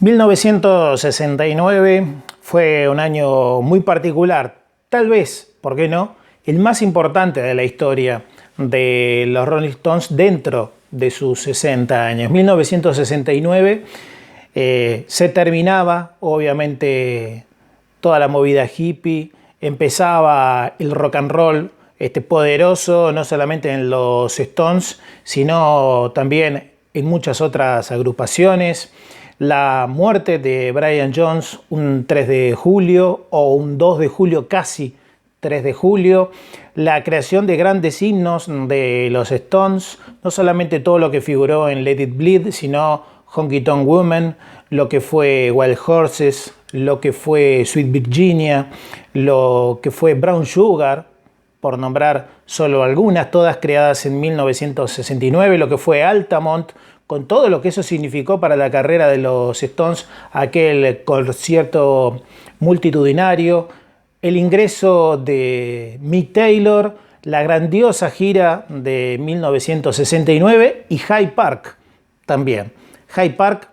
1969 fue un año muy particular, tal vez, ¿por qué no?, el más importante de la historia de los Rolling Stones dentro de sus 60 años. 1969 se terminaba, obviamente, toda la movida hippie, empezaba el rock and roll poderoso, no solamente en los Stones, sino también en muchas otras agrupaciones. La muerte de Brian Jones un 3 de julio o un 2 de julio, casi 3 de julio. La creación de grandes himnos de los Stones, no solamente todo lo que figuró en Let It Bleed, sino Honky Tonk Woman, lo que fue Wild Horses, lo que fue Sweet Virginia, lo que fue Brown Sugar, por nombrar solo algunas, todas creadas en 1969, lo que fue Altamont, con todo lo que eso significó para la carrera de los Stones, aquel concierto multitudinario, el ingreso de Mick Taylor, la grandiosa gira de 1969 y Hyde Park también. Hyde Park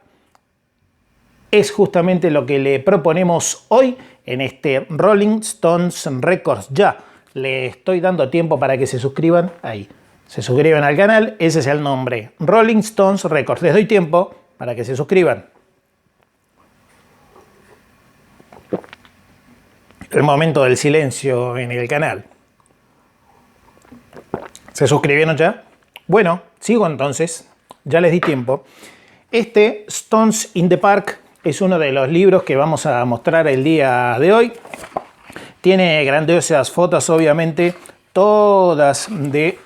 es justamente lo que le proponemos hoy en este Rolling Stones Records. Ya le estoy dando tiempo para que se suscriban ahí. Se suscriban al canal, ese es el nombre, Rolling Stones Records. Les doy tiempo para que se suscriban. El momento del silencio en el canal. ¿Se suscribieron ya? Bueno, sigo entonces. Ya les di tiempo. Stones in the Park es uno de los libros que vamos a mostrar el día de hoy. Tiene grandiosas fotos, obviamente, todas de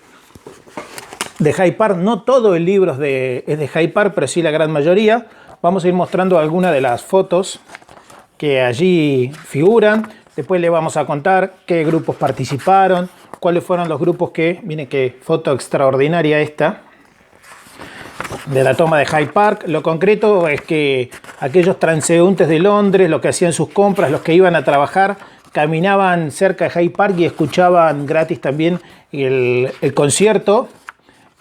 Hyde Park. No todo el libro es de Hyde Park, pero sí la gran mayoría. Vamos a ir mostrando algunas de las fotos que allí figuran. Después le vamos a contar qué grupos participaron, cuáles fueron los grupos que... Miren qué foto extraordinaria esta de la toma de Hyde Park. Lo concreto es que aquellos transeúntes de Londres, los que hacían sus compras, los que iban a trabajar, caminaban cerca de Hyde Park y escuchaban gratis también el concierto,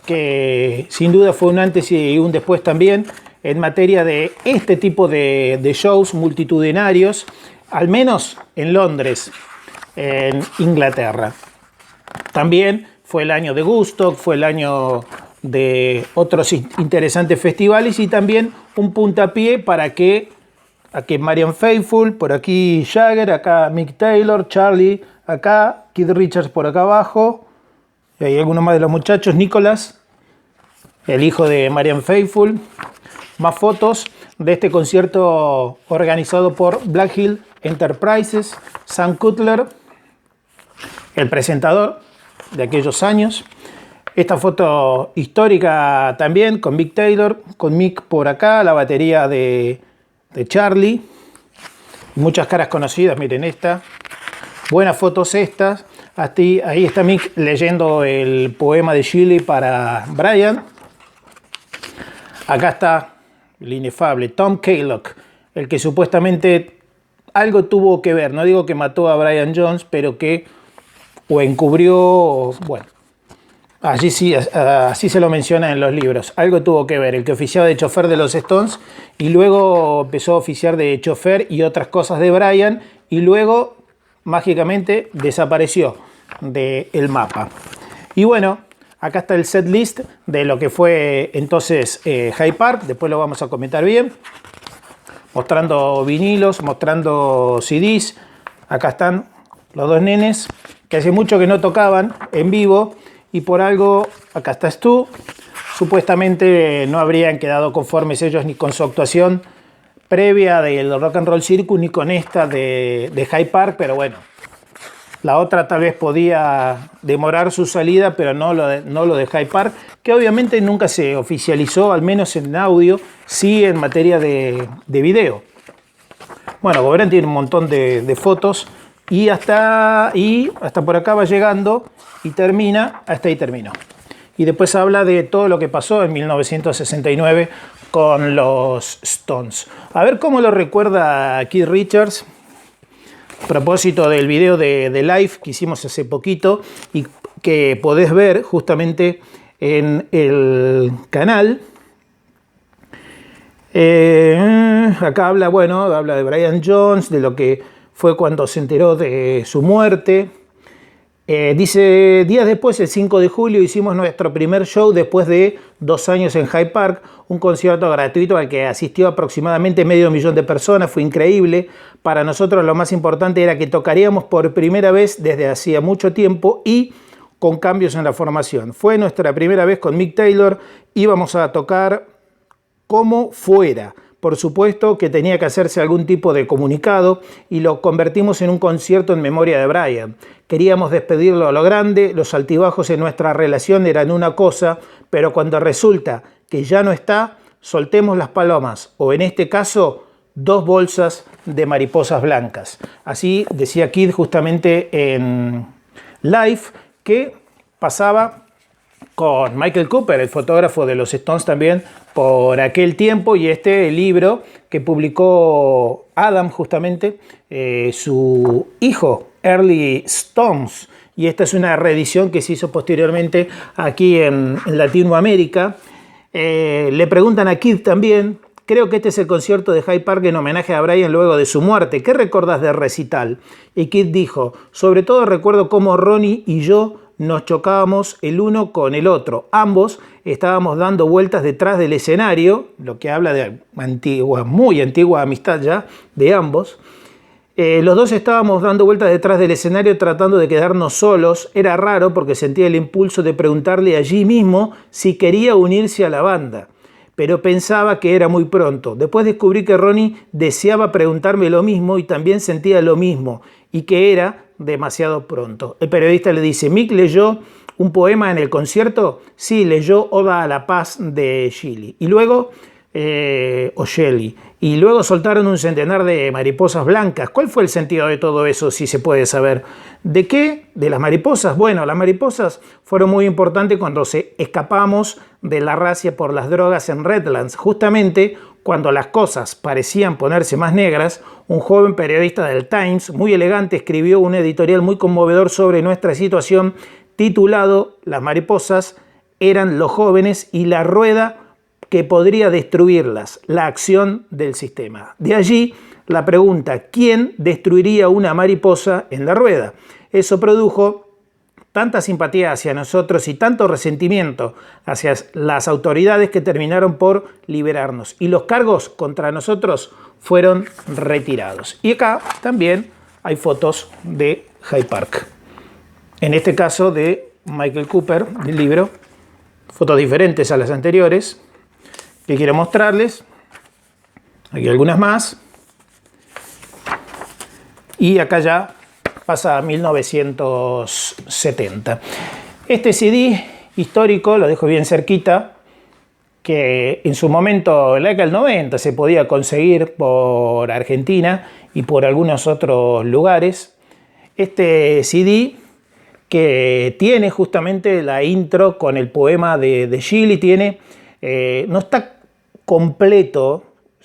que sin duda fue un antes y un después también en materia de este tipo de shows multitudinarios, al menos en Londres, en Inglaterra. También fue el año de Woodstock, fue el año de otros interesantes festivales y también un puntapié para que aquí Marianne Faithfull, por aquí Jagger, acá Mick Taylor, Charlie, acá Keith Richards por acá abajo, y hay algunos más de los muchachos, Nicholas, el hijo de Marianne Faithfull. Más fotos de este concierto organizado por Black Hill Enterprises, Sam Cutler, el presentador de aquellos años. Esta foto histórica también con Mick Taylor, con Mick por acá, la batería de Charlie. Muchas caras conocidas, miren esta. Buenas fotos estas. Ahí está Mick leyendo el poema de Shelley para Brian. Acá está el inefable Tom Kaylock, el que supuestamente algo tuvo que ver. No digo que mató a Brian Jones, pero que o encubrió, bueno, allí sí, así se lo menciona en los libros. Algo tuvo que ver, el que oficiaba de chofer de los Stones y luego empezó a oficiar de chofer y otras cosas de Brian y luego mágicamente desapareció del mapa. Y bueno, acá está el set list de lo que fue entonces Hyde Park. Después lo vamos a comentar bien, mostrando vinilos, mostrando CDs. Acá están los dos nenes que hace mucho que no tocaban en vivo y por algo, acá estás tú, supuestamente no habrían quedado conformes ellos ni con su actuación previa del Rock and Roll Circus ni con esta de Hyde Park, pero bueno, la otra tal vez podía demorar su salida, pero no lo de Hyde Park, que obviamente nunca se oficializó, al menos en audio, sí en materia de video. Bueno, Gobern tiene un montón de fotos y hasta por acá va llegando y termina, hasta ahí terminó. Y después habla de todo lo que pasó en 1969 con los Stones. A ver cómo lo recuerda Keith Richards, a propósito del video de live que hicimos hace poquito y que podés ver justamente en el canal. acá habla, bueno, habla de Brian Jones, de lo que fue cuando se enteró de su muerte. Dice, días después, el 5 de julio, hicimos nuestro primer show después de 2 años en Hyde Park, un concierto gratuito al que asistió aproximadamente 500.000 de personas, fue increíble. Para nosotros lo más importante era que tocaríamos por primera vez desde hacía mucho tiempo y con cambios en la formación. Fue nuestra primera vez con Mick Taylor, íbamos a tocar como fuera. Por supuesto que tenía que hacerse algún tipo de comunicado y lo convertimos en un concierto en memoria de Brian. Queríamos despedirlo a lo grande, los altibajos en nuestra relación eran una cosa, pero cuando resulta que ya no está, soltemos las palomas, o en este caso, 2 bolsas de mariposas blancas. Así decía Kid justamente en Live, que pasaba con Michael Cooper, el fotógrafo de los Stones también, por aquel tiempo, y este libro que publicó Adam, justamente, su hijo, Early Stones, y esta es una reedición que se hizo posteriormente aquí en Latinoamérica. Le preguntan a Kid también, creo que este es el concierto de Hyde Park en homenaje a Brian luego de su muerte, ¿qué recordás del recital? Y Kid dijo, sobre todo recuerdo cómo Ronnie y yo nos chocábamos el uno con el otro. Ambos estábamos dando vueltas detrás del escenario, lo que habla de muy antigua amistad ya de ambos. Los dos estábamos dando vueltas detrás del escenario tratando de quedarnos solos. Era raro porque sentía el impulso de preguntarle allí mismo si quería unirse a la banda, pero pensaba que era muy pronto. Después descubrí que Ronnie deseaba preguntarme lo mismo y también sentía lo mismo, y que era demasiado pronto. El periodista le dice, ¿Mick leyó un poema en el concierto? Sí, leyó Oda a la Paz de Shelley. Y luego, y luego soltaron un centenar de mariposas blancas. ¿Cuál fue el sentido de todo eso, si se puede saber? ¿De qué? ¿De las mariposas? Bueno, las mariposas fueron muy importantes cuando escapamos de la racia por las drogas en Redlands. Justamente cuando las cosas parecían ponerse más negras, un joven periodista del Times, muy elegante, escribió un editorial muy conmovedor sobre nuestra situación, titulado Las mariposas eran los jóvenes y la rueda que podría destruirlas, la acción del sistema. De allí la pregunta, ¿quién destruiría una mariposa en la rueda? Eso produjo tanta simpatía hacia nosotros y tanto resentimiento hacia las autoridades que terminaron por liberarnos. Y los cargos contra nosotros fueron retirados. Y acá también hay fotos de Hyde Park. En este caso de Michael Cooper, del libro. Fotos diferentes a las anteriores que quiero mostrarles. Aquí algunas más. Y acá ya pasa a 1970. Este CD histórico, lo dejo bien cerquita, que en su momento, en la década del 90, se podía conseguir por Argentina y por algunos otros lugares. Este CD que tiene justamente la intro con el poema de Shelley, no está completo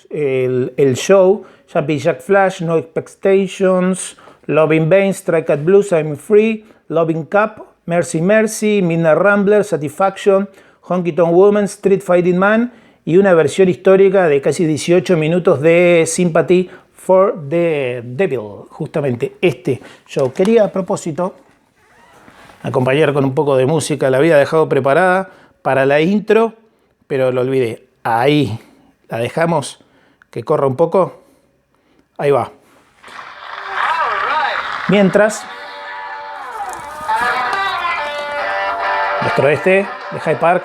el show, Jumping Jack Flash, No Expectations, Loving Vain, Strike at Blues, I'm Free, Loving Cup, Mercy Mercy, Midnight Rambler, Satisfaction, Honky Tonk Woman, Street Fighting Man y una versión histórica de casi 18 minutos de Sympathy for the Devil, justamente este show. Quería a propósito acompañar con un poco de música, la había dejado preparada para la intro, pero lo olvidé. Ahí la dejamos, que corra un poco, ahí va. Mientras, nuestro de Hyde Park,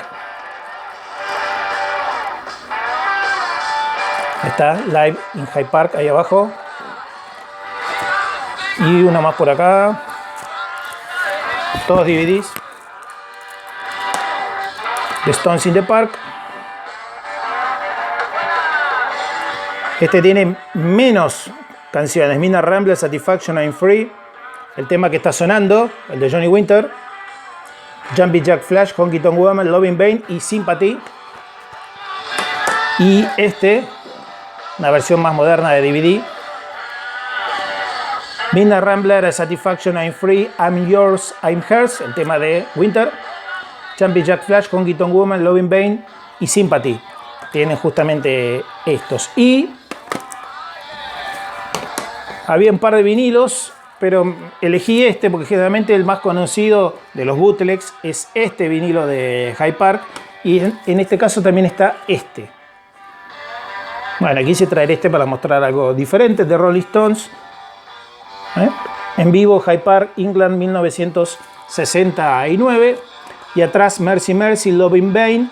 está Live in Hyde Park ahí abajo, y una más por acá, todos DVDs de Stones in the Park. Este tiene menos canciones, Midnight Rambler, Satisfaction, I'm Free, el tema que está sonando, el de Johnny Winter, Jumping Jack Flash, Honky Tonk Woman, Loving Vain y Sympathy. Y una versión más moderna de DVD, Midnight Rambler, Satisfaction, I'm Free, I'm Yours, I'm Hers, el tema de Winter, Jumping Jack Flash, Honky Tonk Woman, Loving Vain y Sympathy. Tienen justamente estos. Y Había un par de vinilos, pero elegí este porque generalmente el más conocido de los bootlegs es este vinilo de Hyde Park, y en este caso también está este. Bueno, quise traer este para mostrar algo diferente de Rolling Stones. En vivo, Hyde Park, England, 1969. Y atrás, Mercy Mercy, Love in Vain,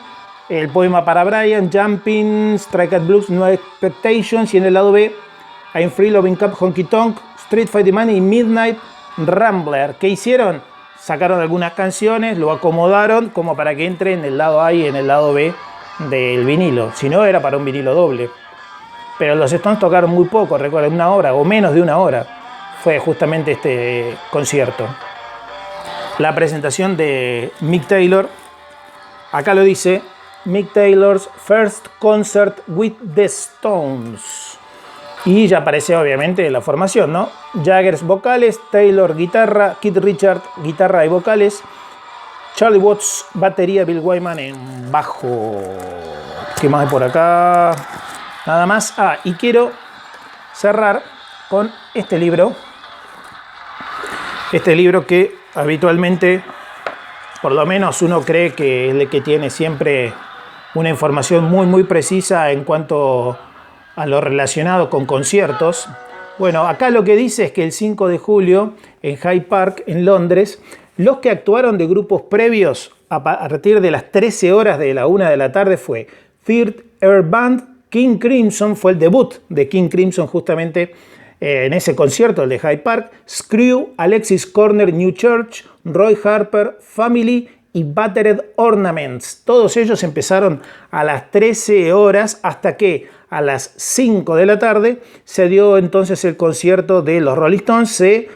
el poema para Brian, Jumping, Strike at Blues, No Expectations. Y en el lado B, I'm Free, Loving Cup, Honky Tonk, Street Fighting Man y Midnight Rambler. ¿Qué hicieron? Sacaron algunas canciones, lo acomodaron como para que entre en el lado A y en el lado B del vinilo. Si no, era para un vinilo doble. Pero los Stones tocaron muy poco, recuerden, una hora o menos de una hora. Fue justamente este concierto. La presentación de Mick Taylor, acá lo dice, Mick Taylor's first concert with the Stones. Y ya aparece obviamente la formación, ¿no? Jaggers vocales, Taylor guitarra, Keith Richards guitarra y vocales, Charlie Watts batería, Bill Wyman en bajo. ¿Qué más hay por acá? Nada más. Y quiero cerrar con este libro. Este libro que habitualmente, por lo menos uno cree que es el que tiene siempre una información muy precisa en cuanto a lo relacionado con conciertos. Bueno, acá lo que dice es que el 5 de julio en Hyde Park, en Londres, los que actuaron de grupos previos a partir de las 13 horas de la 1 de la tarde fue Third Air Band, King Crimson, fue el debut de King Crimson justamente en ese concierto, el de Hyde Park, Screw, Alexis Corner, New Church, Roy Harper, Family y Battered Ornaments. Todos ellos empezaron a las 13 horas hasta que a las 5 de la tarde se dio entonces el concierto de los Rolling Stones. Se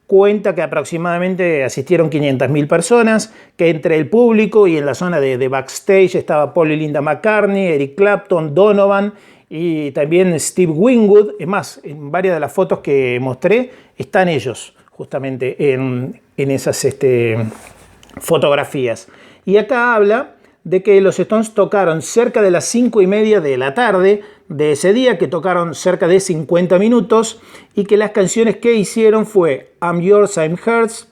cuenta que aproximadamente asistieron 500.000 personas, que entre el público y en la zona de backstage estaba Paul y Linda McCartney, Eric Clapton, Donovan y también Steve Winwood. Es más, en varias de las fotos que mostré están ellos justamente en esas fotografías. Y acá habla de que los Stones tocaron cerca de las 5:30 de la tarde de ese día, que tocaron cerca de 50 minutos y que las canciones que hicieron fue I'm Yours, I'm Hers,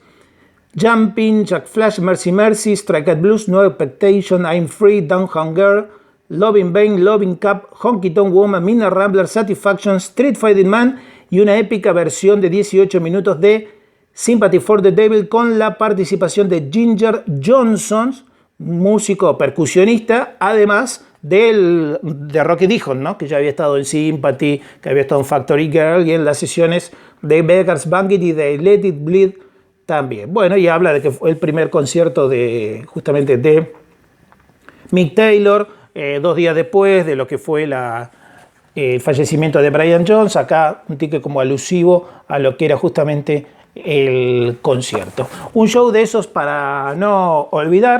Jumping, Jack Flash, Mercy Mercy, Strike at Blues, No Expectation, I'm Free, Downtown Girl, Love in Vain, Loving Cup, Honky Tonk Woman, Midnight Rambler, Satisfaction, Street Fighting Man y una épica versión de 18 minutos de Sympathy for the Devil con la participación de Ginger Johnson, músico percusionista, además de Rocky Dijon, ¿no? Que ya había estado en Sympathy, que había estado en Factory Girl y en las sesiones de Beggar's Banquet y de Let It Bleed también. Bueno, y habla de que fue el primer concierto justamente de Mick Taylor, 2 días después de lo que fue el fallecimiento de Brian Jones. Acá un ticket como alusivo a lo que era justamente el concierto. Un show de esos para no olvidar.